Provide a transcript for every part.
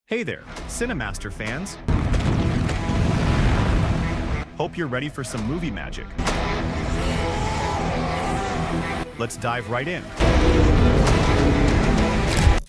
Hey there, Cinemaster fans! Hope you're ready for some movie magic. Let's dive right in.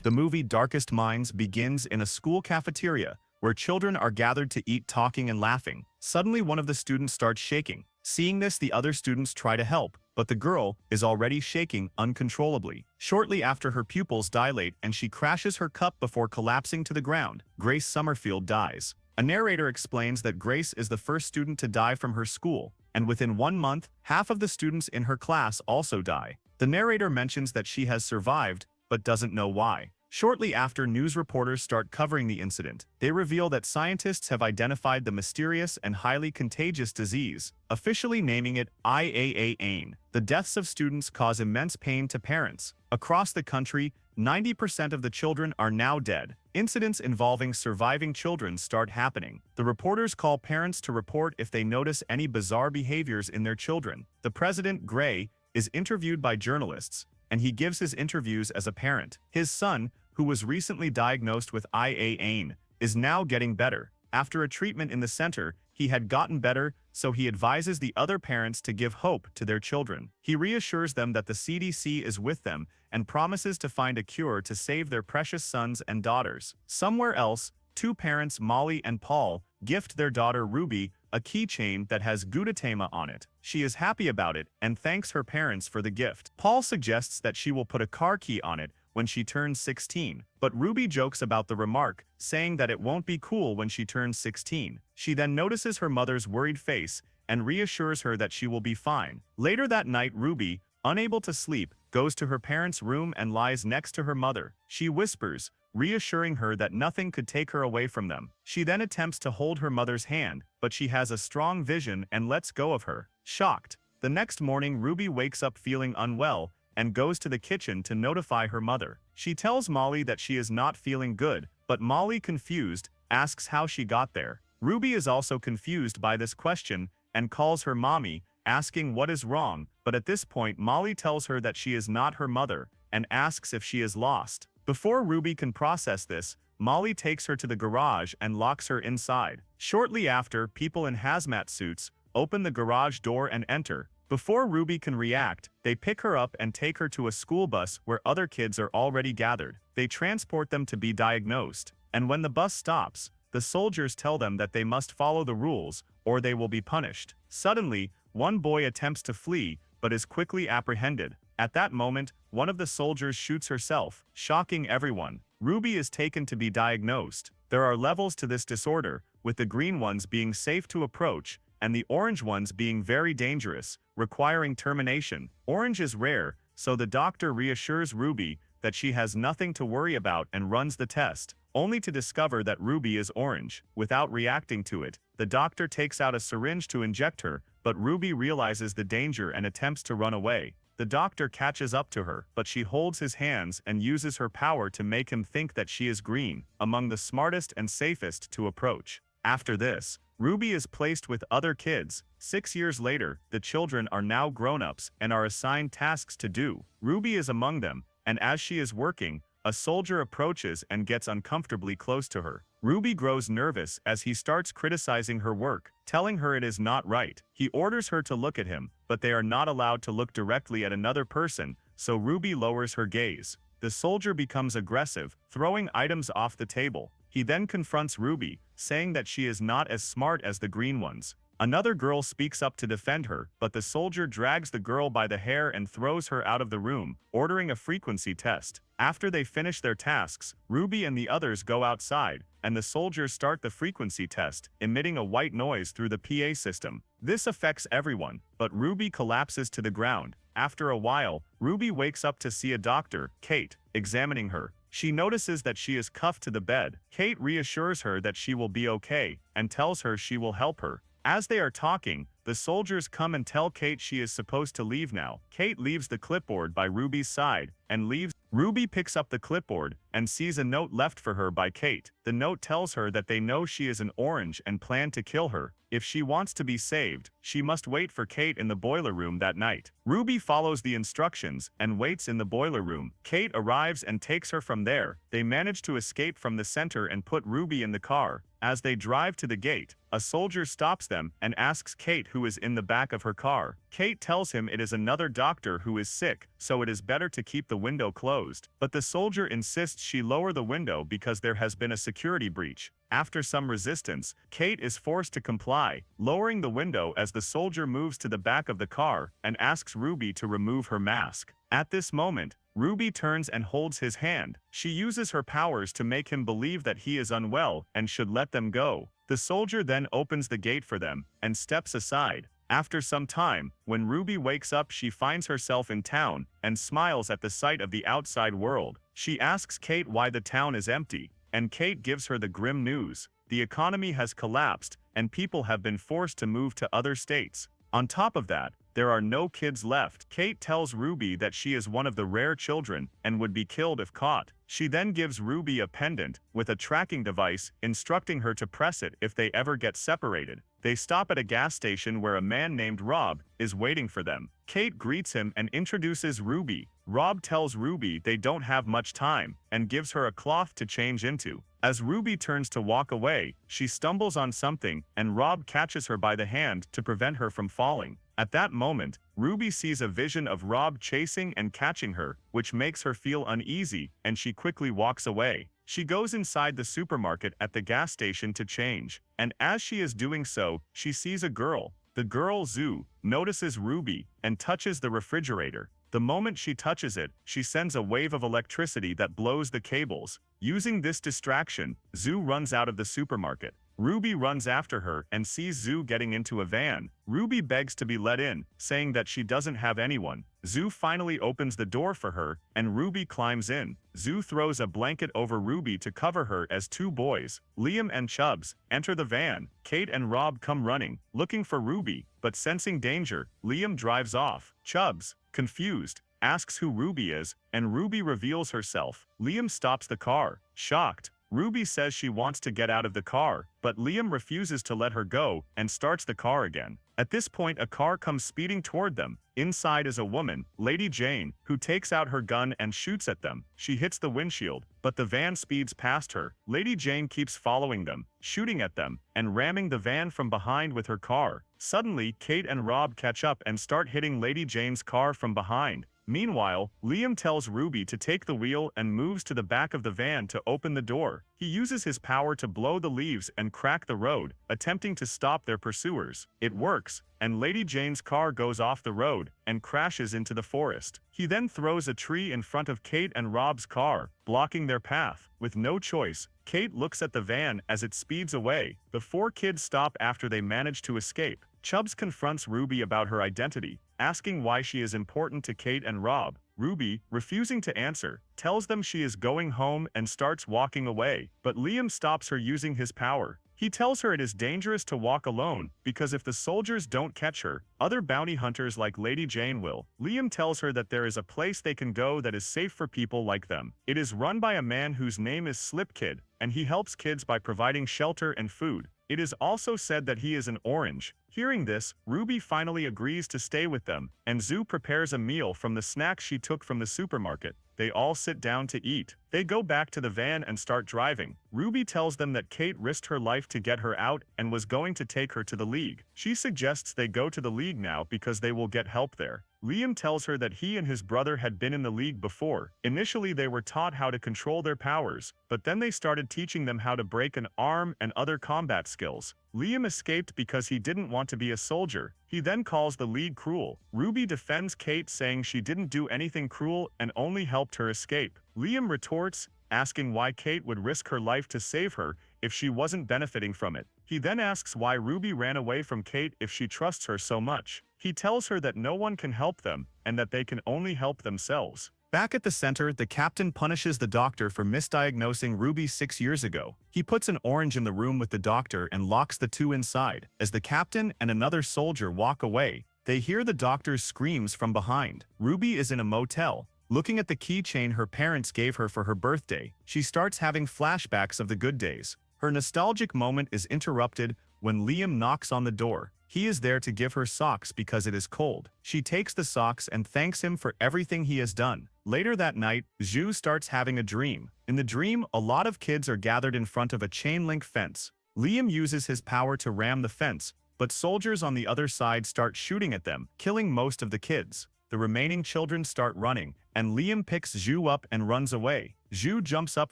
The movie Darkest Minds begins in a school cafeteria, where children are gathered to eat, talking and laughing. Suddenly, one of the students starts shaking. Seeing this, the other students try to help, but the girl is already shaking uncontrollably. Shortly after, her pupils dilate and she crashes her cup before collapsing to the ground. Grace Summerfield dies. A narrator explains that Grace is the first student to die from her school, and within 1 month, half of the students in her class also die. The narrator mentions that she has survived, but doesn't know why. Shortly after, news reporters start covering the incident. They reveal that scientists have identified the mysterious and highly contagious disease, officially naming it IAA-AIN. The deaths of students cause immense pain to parents. Across the country, 90% of the children are now dead. Incidents involving surviving children start happening. The reporters call parents to report if they notice any bizarre behaviors in their children. The president, Gray, is interviewed by journalists, and he gives his interviews as a parent. His son, who was recently diagnosed with IAA-AIN, is now getting better. After a treatment in the center, he had gotten better, so he advises the other parents to give hope to their children. He reassures them that the CDC is with them and promises to find a cure to save their precious sons and daughters. Somewhere else, two parents, Molly and Paul, gift their daughter Ruby a keychain that has gudetama on it. She is happy about it and thanks her parents for the gift. Paul suggests that she will put a car key on it when she turns 16, but Ruby jokes about the remark, saying that it won't be cool when she turns 16. She then notices her mother's worried face and reassures her that she will be fine. Later that night, Ruby, unable to sleep, goes to her parents' room and lies next to her mother. She whispers, reassuring her that nothing could take her away from them. She then attempts to hold her mother's hand, but she has a strong vision and lets go of her. Shocked, the next morning Ruby wakes up feeling unwell and goes to the kitchen to notify her mother. She tells Molly that she is not feeling good, but Molly, confused, asks how she got there. Ruby is also confused by this question and calls her mommy, asking what is wrong, but at this point Molly tells her that she is not her mother and asks if she is lost. Before Ruby can process this, Molly takes her to the garage and locks her inside. Shortly after, people in hazmat suits open the garage door and enter. Before Ruby can react, they pick her up and take her to a school bus where other kids are already gathered. They transport them to be diagnosed, and when the bus stops, the soldiers tell them that they must follow the rules or they will be punished. Suddenly, one boy attempts to flee but is quickly apprehended. At that moment, one of the soldiers shoots herself, shocking everyone. Ruby is taken to be diagnosed. There are levels to this disorder, with the green ones being safe to approach and the orange ones being very dangerous, requiring termination. Orange is rare, so the doctor reassures Ruby that she has nothing to worry about and runs the test, only to discover that Ruby is orange. Without reacting to it, the doctor takes out a syringe to inject her, but Ruby realizes the danger and attempts to run away. The doctor catches up to her, but she holds his hands and uses her power to make him think that she is green, among the smartest and safest to approach. After this, Ruby is placed with other kids. 6 years later, the children are now grown-ups and are assigned tasks to do. Ruby is among them, and as she is working, a soldier approaches and gets uncomfortably close to her. Ruby grows nervous as he starts criticizing her work, telling her it is not right. He orders her to look at him, but they are not allowed to look directly at another person, so Ruby lowers her gaze. The soldier becomes aggressive, throwing items off the table. He then confronts Ruby, saying that she is not as smart as the green ones. Another girl speaks up to defend her, but the soldier drags the girl by the hair and throws her out of the room, ordering a frequency test. After they finish their tasks, Ruby and the others go outside, and the soldiers start the frequency test, emitting a white noise through the PA system. This affects everyone, but Ruby collapses to the ground. After a while, Ruby wakes up to see a doctor, Kate, examining her. She notices that she is cuffed to the bed. Kate reassures her that she will be okay and tells her she will help her. As they are talking, the soldiers come and tell Kate she is supposed to leave now. Kate leaves the clipboard by Ruby's side and leaves. Ruby picks up the clipboard and sees a note left for her by Kate. The note tells her that they know she is an orange and plan to kill her. If she wants to be saved, she must wait for Kate in the boiler room that night. Ruby follows the instructions and waits in the boiler room. Kate arrives and takes her from there. They manage to escape from the center and put Ruby in the car. As they drive to the gate, a soldier stops them and asks Kate who is in the back of her car. Kate tells him it is another doctor who is sick, so it is better to keep the window closed. But the soldier insists she lower the window because there has been a security breach. After some resistance, Kate is forced to comply, lowering the window as the soldier moves to the back of the car and asks Ruby to remove her mask. At this moment, Ruby turns and holds his hand. She uses her powers to make him believe that he is unwell and should let them go. The soldier then opens the gate for them and steps aside. After some time, when Ruby wakes up, she finds herself in town and smiles at the sight of the outside world. She asks Kate why the town is empty, and Kate gives her the grim news. The economy has collapsed, and people have been forced to move to other states. On top of that, there are no kids left. Kate tells Ruby that she is one of the rare children and would be killed if caught. She then gives Ruby a pendant with a tracking device, instructing her to press it if they ever get separated. They stop at a gas station where a man named Rob is waiting for them. Kate greets him and introduces Ruby. Rob tells Ruby they don't have much time and gives her a cloth to change into. As Ruby turns to walk away, she stumbles on something and Rob catches her by the hand to prevent her from falling. At that moment, Ruby sees a vision of Rob chasing and catching her, which makes her feel uneasy, and she quickly walks away. She goes inside the supermarket at the gas station to change, and as she is doing so, she sees a girl. The girl, Zoo, notices Ruby and touches the refrigerator. The moment she touches it, she sends a wave of electricity that blows the cables. Using this distraction, Zoo runs out of the supermarket. Ruby runs after her and sees Zoo getting into a van. Ruby begs to be let in, saying that she doesn't have anyone. Zoo finally opens the door for her, and Ruby climbs in. Zoo throws a blanket over Ruby to cover her as two boys, Liam and Chubbs, enter the van. Kate and Rob come running, looking for Ruby, but sensing danger, Liam drives off. Chubbs, confused, asks who Ruby is, and Ruby reveals herself. Liam stops the car, shocked. Ruby says she wants to get out of the car, but Liam refuses to let her go and starts the car again. At this point, a car comes speeding toward them. Inside is a woman, Lady Jane, who takes out her gun and shoots at them. She hits the windshield, but the van speeds past her. Lady Jane keeps following them, shooting at them, and ramming the van from behind with her car. Suddenly, Kate and Rob catch up and start hitting Lady Jane's car from behind. Meanwhile, Liam tells Ruby to take the wheel and moves to the back of the van to open the door. He uses his power to blow the leaves and crack the road, attempting to stop their pursuers. It works, and Lady Jane's car goes off the road and crashes into the forest. He then throws a tree in front of Kate and Rob's car, blocking their path. With no choice, Kate looks at the van as it speeds away. The four kids stop after they manage to escape. Chubbs confronts Ruby about her identity, asking why she is important to Kate and Rob. Ruby, refusing to answer, tells them she is going home and starts walking away, but Liam stops her using his power. He tells her it is dangerous to walk alone, because if the soldiers don't catch her, other bounty hunters like Lady Jane will. Liam tells her that there is a place they can go that is safe for people like them. It is run by a man whose name is Slip Kid, and he helps kids by providing shelter and food. It is also said that he is an orange. Hearing this, Ruby finally agrees to stay with them, and Zoo prepares a meal from the snacks she took from the supermarket. They all sit down to eat. They go back to the van and start driving. Ruby tells them that Kate risked her life to get her out and was going to take her to the League. She suggests they go to the League now because they will get help there. Liam tells her that he and his brother had been in the League before. Initially, they were taught how to control their powers, but then they started teaching them how to break an arm and other combat skills. Liam escaped because he didn't want to be a soldier. He then calls the League cruel. Ruby defends Kate, saying she didn't do anything cruel and only helped her escape. Liam retorts, asking why Kate would risk her life to save her if she wasn't benefiting from it. He then asks why Ruby ran away from Kate if she trusts her so much. He tells her that no one can help them and that they can only help themselves. Back at the center, the captain punishes the doctor for misdiagnosing Ruby 6 years ago. He puts an orange in the room with the doctor and locks the two inside. As the captain and another soldier walk away, they hear the doctor's screams from behind. Ruby is in a motel. Looking at the keychain her parents gave her for her birthday, she starts having flashbacks of the good days. Her nostalgic moment is interrupted when Liam knocks on the door. He is there to give her socks because it is cold. She takes the socks and thanks him for everything he has done. Later that night, Zhu starts having a dream. In the dream, a lot of kids are gathered in front of a chain-link fence. Liam uses his power to ram the fence, but soldiers on the other side start shooting at them, killing most of the kids. The remaining children start running, and Liam picks Zhu up and runs away. Zhu jumps up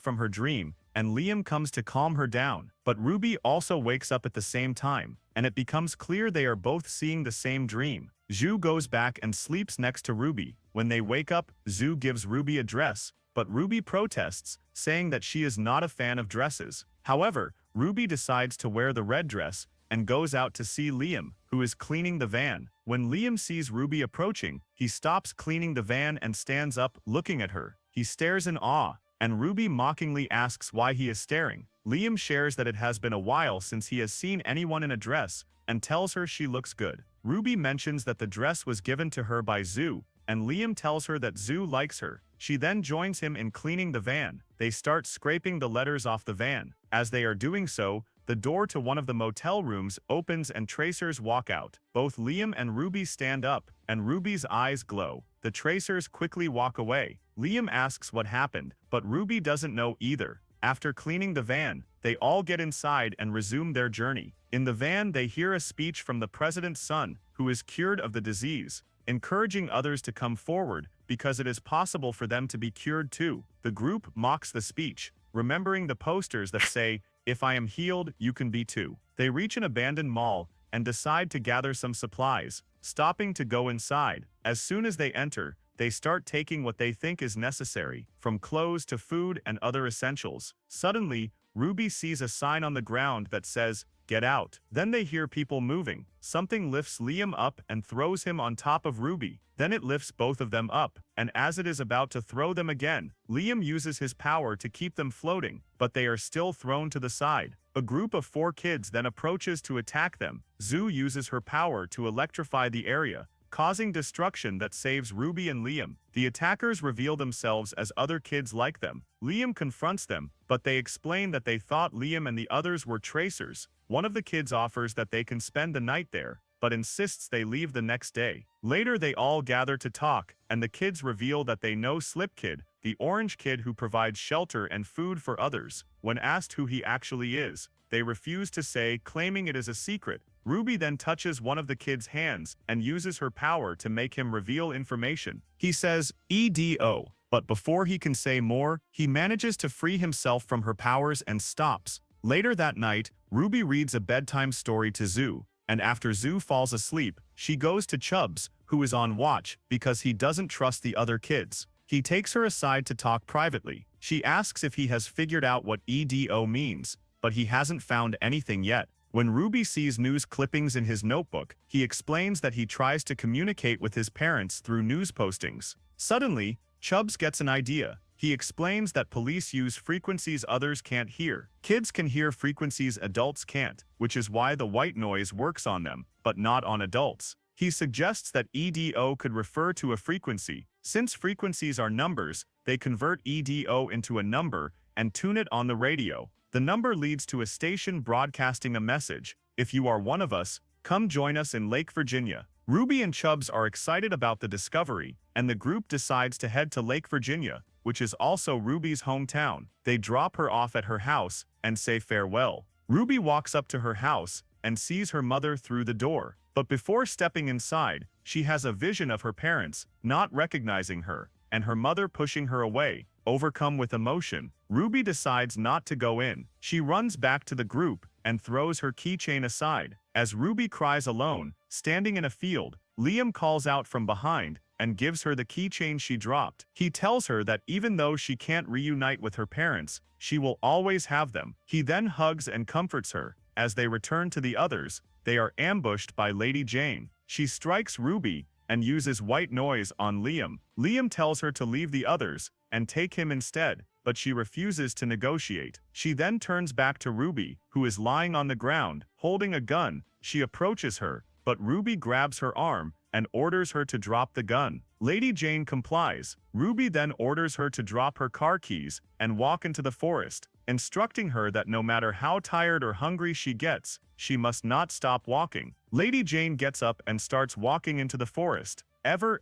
from her dream, and Liam comes to calm her down. But Ruby also wakes up at the same time, and it becomes clear they are both seeing the same dream. Zhu goes back and sleeps next to Ruby. When they wake up, Zhu gives Ruby a dress, but Ruby protests, saying that she is not a fan of dresses. However, Ruby decides to wear the red dress and goes out to see Liam, who is cleaning the van. When Liam sees Ruby approaching, he stops cleaning the van and stands up, looking at her. He stares in awe, and Ruby mockingly asks why he is staring. Liam shares that it has been a while since he has seen anyone in a dress, and tells her she looks good. Ruby mentions that the dress was given to her by Zhu, and Liam tells her that Zhu likes her. She then joins him in cleaning the van. They start scraping the letters off the van. As they are doing so, the door to one of the motel rooms opens and tracers walk out. Both Liam and Ruby stand up, and Ruby's eyes glow. The tracers quickly walk away. Liam asks what happened, but Ruby doesn't know either. After cleaning the van, they all get inside and resume their journey. In the van, they hear a speech from the president's son, who is cured of the disease, encouraging others to come forward because it is possible for them to be cured too. The group mocks the speech, remembering the posters that say, "If I am healed, you can be too." They reach an abandoned mall and decide to gather some supplies, stopping to go inside. As soon as they enter, they start taking what they think is necessary, from clothes to food and other essentials. Suddenly, Ruby sees a sign on the ground that says, "Get out." Then they hear people moving. Something lifts Liam up and throws him on top of Ruby. Then it lifts both of them up, and as it is about to throw them again, Liam uses his power to keep them floating, but they are still thrown to the side. A group of 4 kids then approaches to attack them. Zhu uses her power to electrify the area, causing destruction that saves Ruby and Liam. The attackers reveal themselves as other kids like them. Liam confronts them, but they explain that they thought Liam and the others were tracers. One of the kids offers that they can spend the night there, but insists they leave the next day. Later they all gather to talk, and the kids reveal that they know Slip Kid, the orange kid who provides shelter and food for others. When asked who he actually is, they refuse to say, claiming it is a secret. Ruby then touches one of the kids' hands and uses her power to make him reveal information. He says, "EDO," but before he can say more, he manages to free himself from her powers and stops. Later that night, Ruby reads a bedtime story to Zhu, and after Zhu falls asleep, she goes to Chubbs, who is on watch because he doesn't trust the other kids. He takes her aside to talk privately. She asks if he has figured out what EDO means, but he hasn't found anything yet. When Ruby sees news clippings in his notebook, he explains that he tries to communicate with his parents through news postings. Suddenly, Chubbs gets an idea. He explains that police use frequencies others can't hear. Kids can hear frequencies adults can't, which is why the white noise works on them, but not on adults. He suggests that EDO could refer to a frequency. Since frequencies are numbers, they convert EDO into a number and tune it on the radio. The number leads to a station broadcasting a message: "If you are one of us, come join us in Lake Virginia." Ruby and Chubbs are excited about the discovery, and the group decides to head to Lake Virginia, which is also Ruby's hometown. They drop her off at her house and say farewell. Ruby walks up to her house and sees her mother through the door. But before stepping inside, she has a vision of her parents not recognizing her, and her mother pushing her away. Overcome with emotion, Ruby decides not to go in. She runs back to the group and throws her keychain aside. As Ruby cries alone, standing in a field, Liam calls out from behind and gives her the keychain she dropped. He tells her that even though she can't reunite with her parents, she will always have them. He then hugs and comforts her. As they return to the others, they are ambushed by Lady Jane. She strikes Ruby and uses white noise on Liam. Liam tells her to leave the others and take him instead, but she refuses to negotiate. She then turns back to Ruby, who is lying on the ground, holding a gun. She approaches her, but Ruby grabs her arm and orders her to drop the gun. Lady Jane complies. Ruby then orders her to drop her car keys and walk into the forest. instructing her that no matter how tired or hungry she gets, she must not stop walking. Lady Jane gets up and starts walking into the forest. Ever.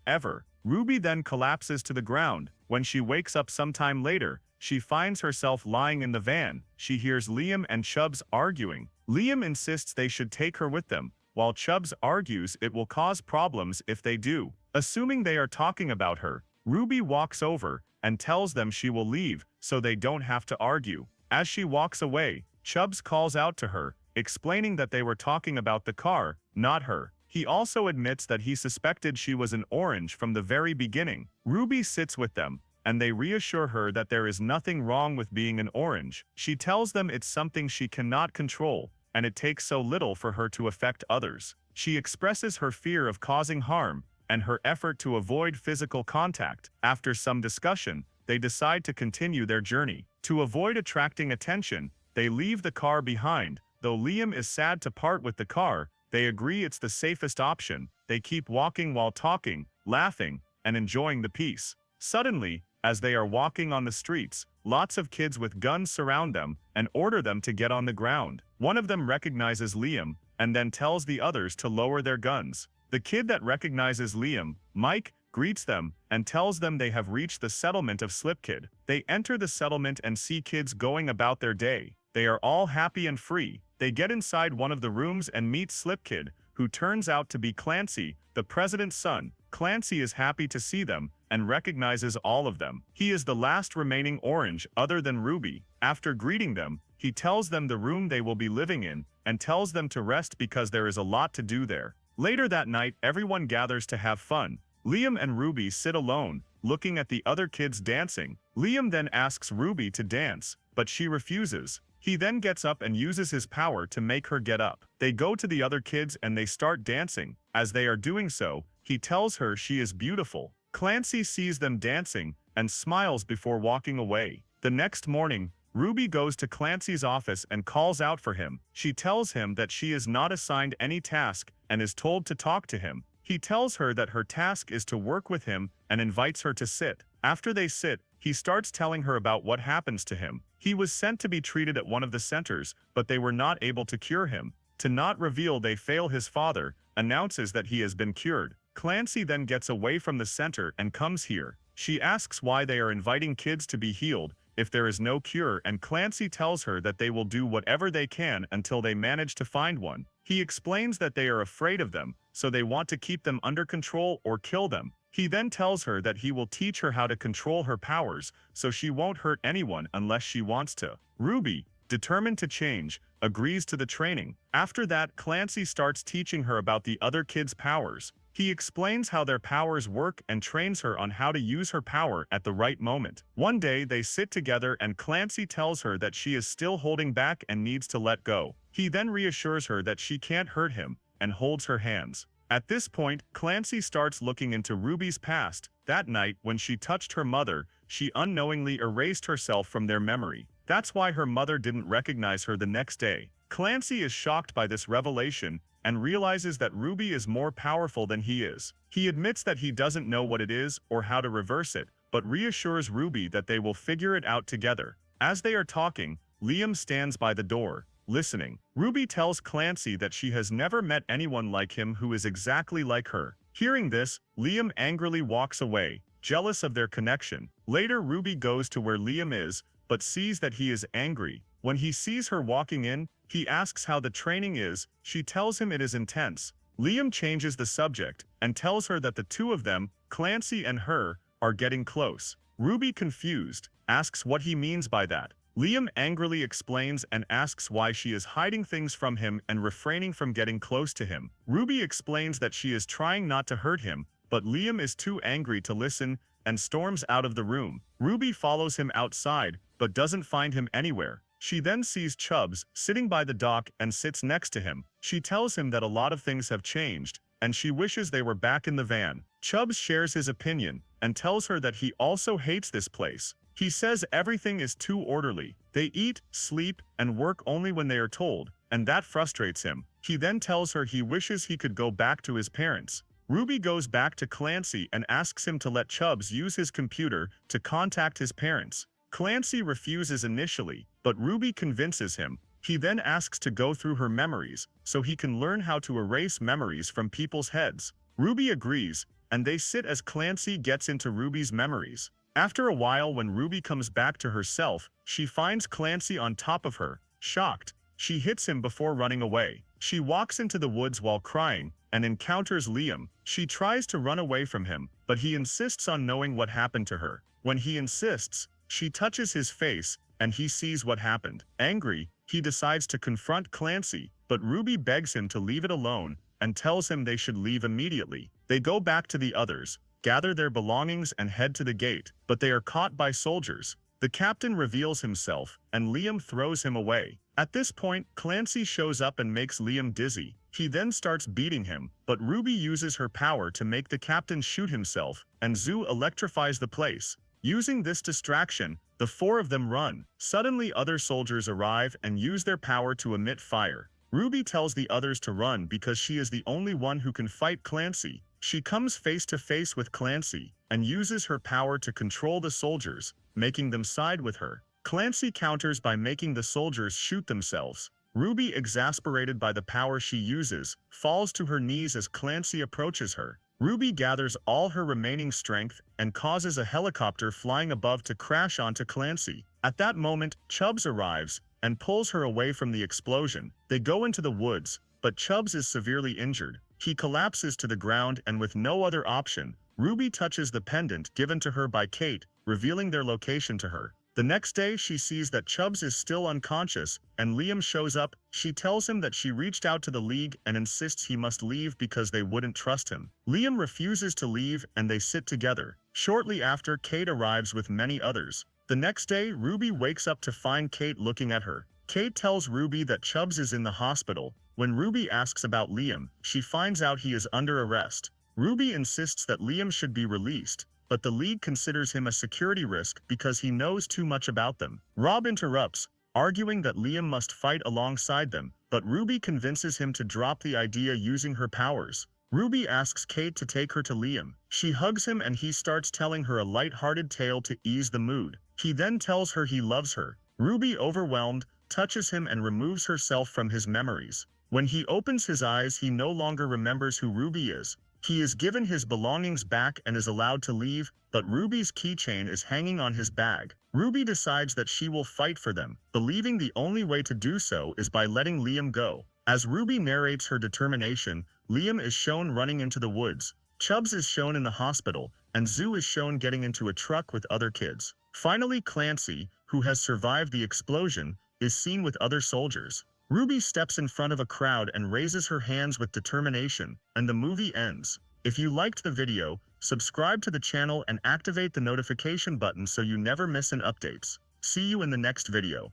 Ruby then collapses to the ground. When she wakes up sometime later, she finds herself lying in the van. She hears Liam and Chubbs arguing. Liam insists they should take her with them, while Chubbs argues it will cause problems if they do. Assuming they are talking about her, Ruby walks over and tells them she will leave so they don't have to argue. As she walks away, Chubbs calls out to her, explaining that they were talking about the car, not her. He also admits that he suspected she was an orange from the very beginning. Ruby sits with them, and they reassure her that there is nothing wrong with being an orange. She tells them it's something she cannot control, and it takes so little for her to affect others. She expresses her fear of causing harm, and her effort to avoid physical contact. After some discussion, they decide to continue their journey. To avoid attracting attention, they leave the car behind. Though Liam is sad to part with the car, they agree it's the safest option. They keep walking while talking, laughing, and enjoying the peace. Suddenly, as they are walking on the streets, lots of kids with guns surround them and order them to get on the ground. One of them recognizes Liam and then tells the others to lower their guns. The kid that recognizes Liam, Mike, greets them and tells them they have reached the settlement of Slipkid. They enter the settlement and see kids going about their day. They are all happy and free. They get inside one of the rooms and meet Slipkid, who turns out to be Clancy, the president's son. Clancy is happy to see them and recognizes all of them. He is the last remaining orange other than Ruby. After greeting them, he tells them the room they will be living in and tells them to rest because there is a lot to do there. Later that night, everyone gathers to have fun. Liam and Ruby sit alone, looking at the other kids dancing. Liam then asks Ruby to dance, but she refuses. He then gets up and uses his power to make her get up. They go to the other kids and they start dancing. As they are doing so, he tells her she is beautiful. Clancy sees them dancing and smiles before walking away. The next morning, Ruby goes to Clancy's office and calls out for him. She tells him that she is not assigned any task and is told to talk to him. He tells her that her task is to work with him and invites her to sit. After they sit, he starts telling her about what happens to him. He was sent to be treated at one of the centers, but they were not able to cure him. To not reveal they fail, his father announces that he has been cured. Clancy then gets away from the center and comes here. She asks why they are inviting kids to be healed if there is no cure, and Clancy tells her that they will do whatever they can until they manage to find one. He explains that they are afraid of them, so they want to keep them under control or kill them. He then tells her that he will teach her how to control her powers, so she won't hurt anyone unless she wants to. Ruby, determined to change, agrees to the training. After that, Clancy starts teaching her about the other kids' powers. He explains how their powers work and trains her on how to use her power at the right moment. One day, they sit together and Clancy tells her that she is still holding back and needs to let go. He then reassures her that she can't hurt him and holds her hands. At this point, Clancy starts looking into Ruby's past. That night, when she touched her mother, she unknowingly erased herself from their memory. That's why her mother didn't recognize her the next day. Clancy is shocked by this revelation and realizes that Ruby is more powerful than he is. He admits that he doesn't know what it is or how to reverse it, but reassures Ruby that they will figure it out together. As they are talking, Liam stands by the door, listening. Ruby tells Clancy that she has never met anyone like him who is exactly like her. Hearing this, Liam angrily walks away, jealous of their connection. Later, Ruby goes to where Liam is, but sees that he is angry. When he sees her walking in, he asks how the training is. She tells him it is intense. Liam changes the subject and tells her that the two of them, Clancy and her, are getting close. Ruby, confused, asks what he means by that. Liam angrily explains and asks why she is hiding things from him and refraining from getting close to him. Ruby explains that she is trying not to hurt him, but Liam is too angry to listen and storms out of the room. Ruby follows him outside, but doesn't find him anywhere. She then sees Chubbs sitting by the dock and sits next to him. She tells him that a lot of things have changed, and she wishes they were back in the van. Chubbs shares his opinion and tells her that he also hates this place. He says everything is too orderly. They eat, sleep, and work only when they are told, and that frustrates him. He then tells her he wishes he could go back to his parents. Ruby goes back to Clancy and asks him to let Chubbs use his computer to contact his parents. Clancy refuses initially, but Ruby convinces him. He then asks to go through her memories, so he can learn how to erase memories from people's heads. Ruby agrees, and they sit as Clancy gets into Ruby's memories. After a while, when Ruby comes back to herself, she finds Clancy on top of her. Shocked, she hits him before running away. She walks into the woods while crying, and encounters Liam. She tries to run away from him, but he insists on knowing what happened to her. When he insists, she touches his face, and he sees what happened. Angry, he decides to confront Clancy, but Ruby begs him to leave it alone, and tells him they should leave immediately. They go back to the others, gather their belongings and head to the gate, but they are caught by soldiers. The captain reveals himself, and Liam throws him away. At this point, Clancy shows up and makes Liam dizzy. He then starts beating him, but Ruby uses her power to make the captain shoot himself, and Zoo electrifies the place. Using this distraction, the four of them run. Suddenly, other soldiers arrive and use their power to emit fire. Ruby tells the others to run because she is the only one who can fight Clancy. She comes face to face with Clancy, and uses her power to control the soldiers, making them side with her. Clancy counters by making the soldiers shoot themselves. Ruby, exasperated by the power she uses, falls to her knees as Clancy approaches her. Ruby gathers all her remaining strength and causes a helicopter flying above to crash onto Clancy. At that moment, Chubbs arrives and pulls her away from the explosion. They go into the woods, but Chubbs is severely injured. He collapses to the ground, and with no other option, Ruby touches the pendant given to her by Kate, revealing their location to her. The next day, she sees that Chubbs is still unconscious, and Liam shows up. She tells him that she reached out to the League and insists he must leave because they wouldn't trust him. Liam refuses to leave, and they sit together. Shortly after, Kate arrives with many others. The next day, Ruby wakes up to find Kate looking at her. Kate tells Ruby that Chubbs is in the hospital. When Ruby asks about Liam, she finds out he is under arrest. Ruby insists that Liam should be released, but the League considers him a security risk because he knows too much about them. Rob interrupts, arguing that Liam must fight alongside them, but Ruby convinces him to drop the idea using her powers. Ruby asks Kate to take her to Liam. She hugs him, and he starts telling her a light-hearted tale to ease the mood. He then tells her he loves her. Ruby, overwhelmed, touches him and removes herself from his memories. When he opens his eyes, he no longer remembers who Ruby is. He is given his belongings back and is allowed to leave, but Ruby's keychain is hanging on his bag. Ruby decides that she will fight for them, believing the only way to do so is by letting Liam go. As Ruby narrates her determination, Liam is shown running into the woods. Chubbs is shown in the hospital, and Zoo is shown getting into a truck with other kids. Finally, Clancy, who has survived the explosion, is seen with other soldiers. Ruby steps in front of a crowd and raises her hands with determination, and the movie ends. If you liked the video, subscribe to the channel and activate the notification button so you never miss an updates. See you in the next video.